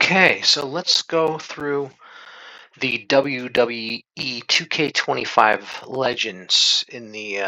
Okay, so let's go through the WWE 2K25 Legends in the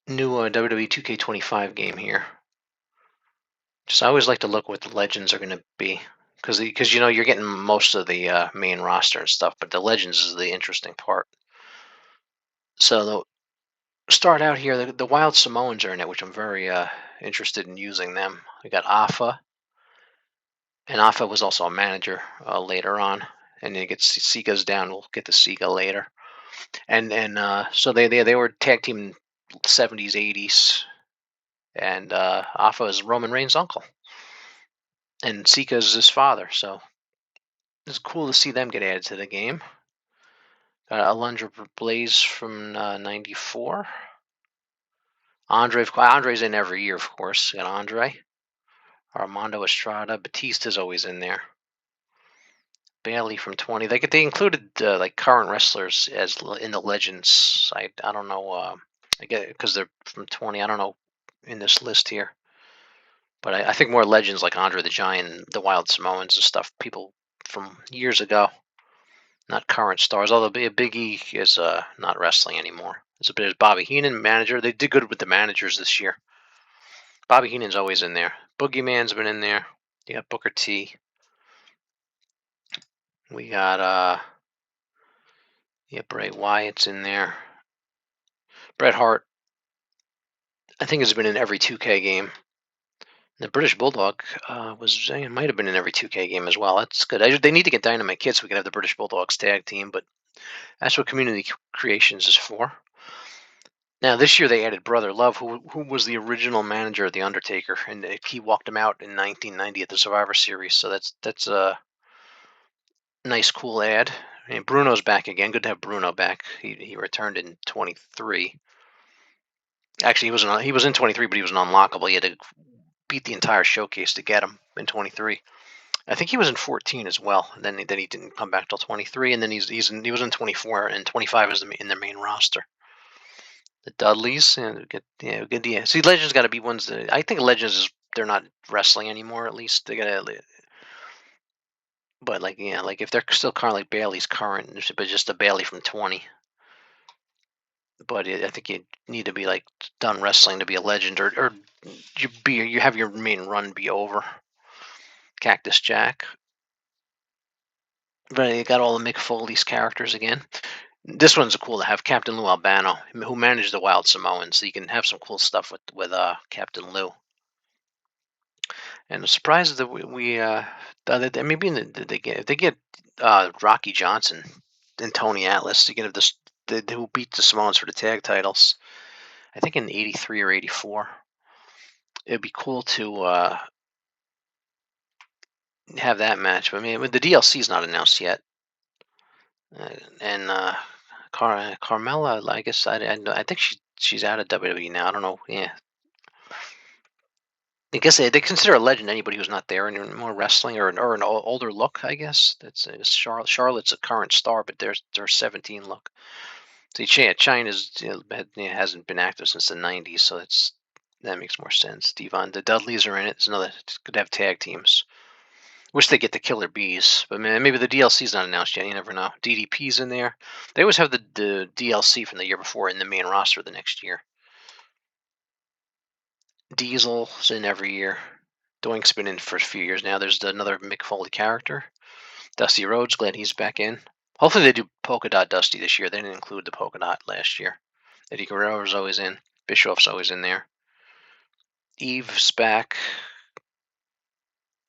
new WWE 2K25 game here. Just I always like to look what the Legends are going to be, because you know you're getting most of the main roster and stuff, but the Legends is the interesting part. So start out here. The Wild Samoans are in it, which I'm very interested in using them. We got Afa, and Afa was also a manager later on, and then you get Sika's down. We'll get to Sika later. And so they were tag team in the 70s, 80s, and Alpha is Roman Reigns' uncle, and Sika is his father. So it's cool to see them get added to the game. Alundra Blaze from '94. Andre's in every year, of course. Got Andre, Armando Estrada, Batista's always in there. Bailey from 20. They included like current wrestlers in the Legends. I don't know. I get because they're from 20. I don't know in this list here. But I think more legends like Andre the Giant, the Wild Samoans and stuff, people from years ago, not current stars. Although Big E is not wrestling anymore. There's Bobby Heenan, manager. They did good with the managers this year. Bobby Heenan's always in there. Boogeyman's been in there. You got Booker T. We got Bray Wyatt's in there. Bret Hart, I think, has been in every 2K game. The British Bulldog might have been in every 2K game as well. That's good. They need to get Dynamite Kid so we can have the British Bulldogs tag team, but that's what Community Creations is for. Now this year they added Brother Love, who was the original manager of the Undertaker, and he walked him out in 1990 at the Survivor Series. So that's a nice, cool ad. I mean, Bruno's back again. Good to have Bruno back. He returned in 23. Actually, he was in 23, but he was an unlockable. He had to beat the entire showcase to get him in 23. I think he was in 14 as well. And then he didn't come back till 23, and then he was in 24, and 25 is in the main roster. The Dudleys, and good. Yeah, see, Legends got to be ones that I think Legends they're not wrestling anymore. At least they gotta. But like if they're still current, like Bailey's current, but just a Bailey from 20. But I think you need to be like done wrestling to be a legend, or you have your main run be over. Cactus Jack. But you got all the Mick Foley's characters again. This one's cool to have Captain Lou Albano, who managed the Wild Samoans, so you can have some cool stuff with Captain Lou. And I'm surprised that maybe if they get Rocky Johnson and Tony Atlas, you can have this who beat the Samoans for the tag titles. I think in '83 or '84. It'd be cool to have that match. But I mean, the DLC is not announced yet, and Carmella, I guess I think she's out of WWE now. I don't know. Yeah, I guess they consider a legend anybody who's not there anymore wrestling or an older look. I guess that's Charlotte's a current star, but there's 17 look. See, China's hasn't been active since the '90s, so that makes more sense. Devon, the Dudleys are in it. It's another good to have tag teams. Wish they get the Killer Bees, but maybe the DLC's not announced yet. You never know. DDP's in there. They always have the DLC from the year before in the main roster the next year. Diesel's in every year. Doink's been in for a few years now. There's another Mick Foley character. Dusty Rhodes, glad he's back in. Hopefully they do Polka Dot Dusty this year. They didn't include the Polka Dot last year. Eddie Guerrero's always in. Bischoff's always in there. Eve's back.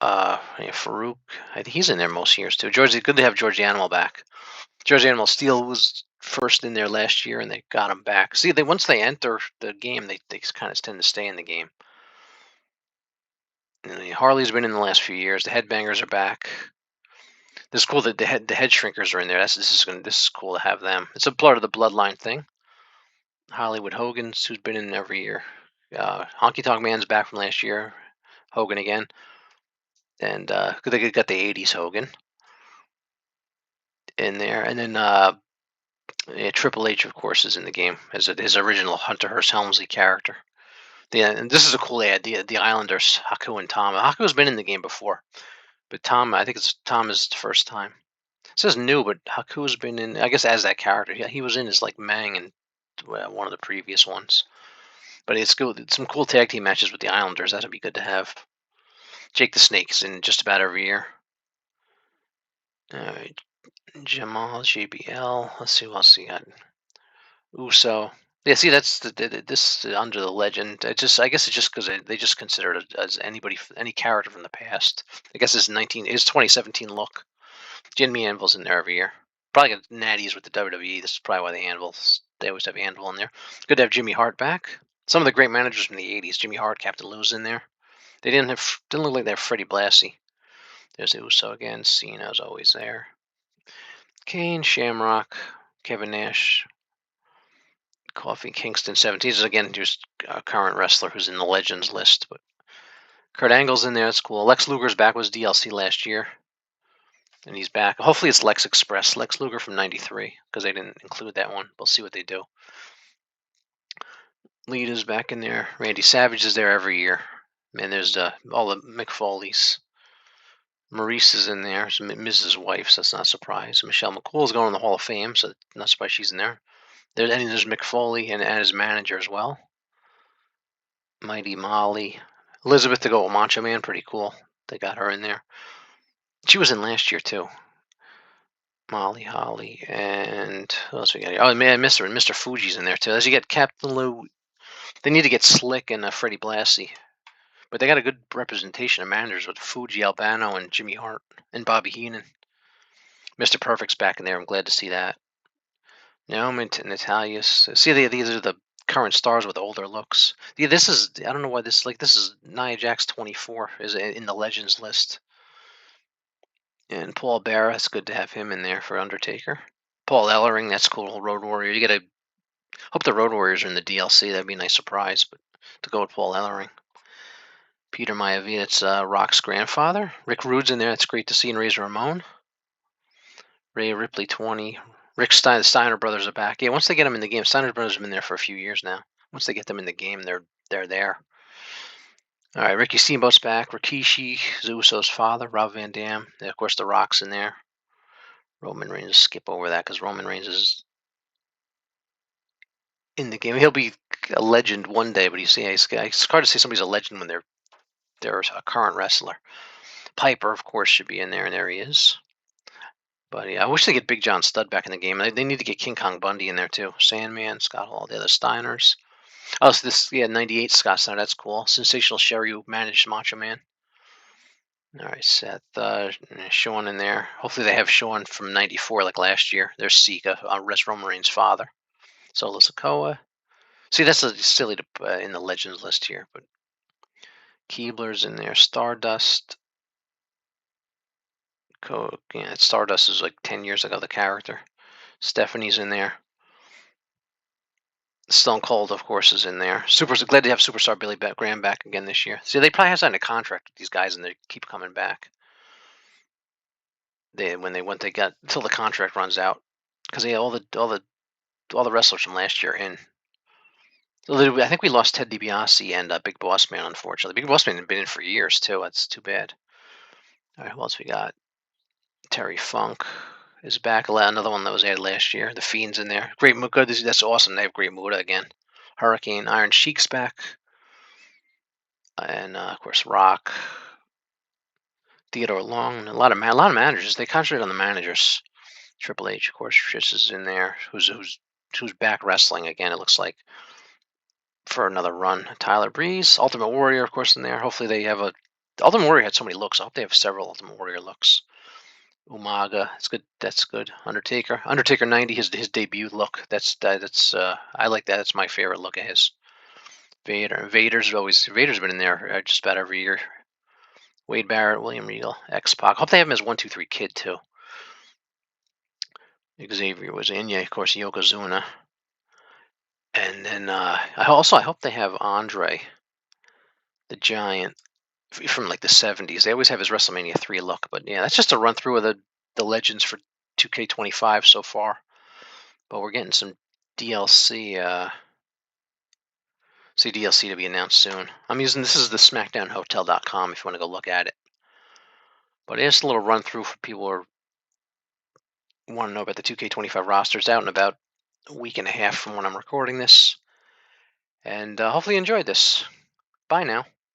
Farouk, I think he's in there most years too. Good to have George the Animal back. George the Animal Steel was first in there last year, and they got him back. See, once they enter the game, they kind of tend to stay in the game. And Harley's been in the last few years. The Headbangers are back. This is cool that the head shrinkers are in there. This is cool to have them. It's a part of the Bloodline thing. Hollywood Hogan's, who's been in every year. Honky Tonk Man's back from last year. Hogan again. And they got the '80s Hogan in there, and then Triple H, of course, is in the game as his original Hunter Hearst Helmsley character. Yeah, and this is a cool ad. The Islanders, Haku and Tom. Haku's been in the game before, but Tom, I think it's Tom is the first time. It says new, but Haku's been in. I guess as that character, yeah, he was in as like Mang in one of the previous ones. But it's good. Some cool tag team matches with the Islanders. That'd be good to have. Jake the Snake's in just about every year. All right, Jamal, JBL. Let's see what else he got. Uso. Yeah, see, that's this under the legend. It just, I guess it's just because they just consider it as any character from the past. I guess it's 2017 look. Jimmy Anvil's in there every year. Probably got natties with the WWE. This is probably why they always have Anvil in there. Good to have Jimmy Hart back. Some of the great managers from the '80s. Jimmy Hart, Captain Lou's in there. They didn't look like they have Freddie Blassie. There's Uso again. Cena's always there. Kane, Shamrock, Kevin Nash, Coffee Kingston 17 is again just a current wrestler who's in the Legends list. But Kurt Angle's in there. That's cool. Lex Luger's back, was DLC last year, and he's back. Hopefully it's Lex Express, Lex Luger from '93, because they didn't include that one. We'll see what they do. Lita's back in there. Randy Savage is there every year. Man, there's all the Mick Foley's. Maurice is in there. It's Mrs. Wife, so that's not a surprise. Michelle McCool's going in the Hall of Fame, so not surprised she's in there. There's Mick Foley and his manager as well. Mighty Molly. Elizabeth to go with Macho Man, pretty cool. They got her in there. She was in last year too. Molly Holly and who else we got here? Oh man, Mr. Fuji's in there too. As you get Captain Lou, they need to get Slick and Freddie Blassie, but they got a good representation of managers with Fuji, Albano, and Jimmy Hart and Bobby Heenan. Mr. Perfect's back in there. I'm glad to see that. Naomi and Natalia's. See, these are the current stars with older looks. Yeah, this is. I don't know why this is Nia Jax 24 is in the Legends list. And Paul Bearer, it's good to have him in there for Undertaker. Paul Ellering, that's cool. Road Warrior. You gotta hope the Road Warriors are in the DLC. That'd be a nice surprise. But to go with Paul Ellering. Peter Maivia, it's Rock's grandfather. Rick Rude's in there. That's great to see. And Razor Ramon. Ray Ripley 20. The Steiner brothers are back. Yeah, once they get them in the game, Steiner brothers have been there for a few years now. Once they get them in the game, they're there. All right, Ricky Steamboat's back. Rikishi, Uso's father, Rob Van Dam. And of course, The Rock's in there. Roman Reigns. Skip over that because Roman Reigns is in the game. He'll be a legend one day, but it's hard to say somebody's a legend when they're a current wrestler. Piper, of course, should be in there, and there he is. But yeah, I wish they get Big John Studd back in the game. They need to get King Kong Bundy in there too. Sandman, Scott Hall, the other Steiners. Oh, so '98 Scott Steiner. That's cool. Sensational Sherry who managed Macho Man. All right, Seth, Sean in there. Hopefully they have Sean from '94 like last year. There's Sika, Roman Reigns' father. Solo Sikoa. See, that's silly to in the Legends list here, but Keebler's in there. Stardust. Stardust is like 10 years ago, the character. Stephanie's in there. Stone Cold, of course, is in there. Glad to have Superstar Billy Graham back again this year. See, they probably have signed a contract with these guys, and they keep coming back. They got until the contract runs out, because all the wrestlers from last year are in. I think we lost Ted DiBiase and Big Boss Man, unfortunately. Big Boss Man had been in for years too. That's too bad. All right, who else we got? Terry Funk is back. Another one that was added last year. The Fiend's in there. Great Muta. That's awesome. They have Great Muta again. Hurricane. Iron Sheik's back. And of course Rock. Theodore Long. A lot of managers. They concentrate on the managers. Triple H, of course, Trish is in there. Who's back wrestling again? It looks like for another run. Tyler Breeze, Ultimate Warrior, of course, in there. Hopefully they have Ultimate Warrior had so many looks. I hope they have several Ultimate Warrior looks. Umaga, it's good. That's good. Undertaker 90, his debut look. I like that. That's my favorite look of his. Vader's been in there just about every year. Wade Barrett, William Regal, X-Pac. Hope they have him as 1-2-3 Kid too. Xavier was in, yeah, of course, Yokozuna. And then I hope they have Andre the Giant from like the '70s. They always have his WrestleMania 3 look, but yeah, that's just a run through of the legends for 2K25 so far. But we're getting some DLC. See DLC to be announced soon. I'm using this is the SmackDownHotel.com if you want to go look at it. But it's a little run through for people who want to know about the 2K25 rosters out in about a week and a half from when I'm recording this. And hopefully you enjoyed this. Bye now.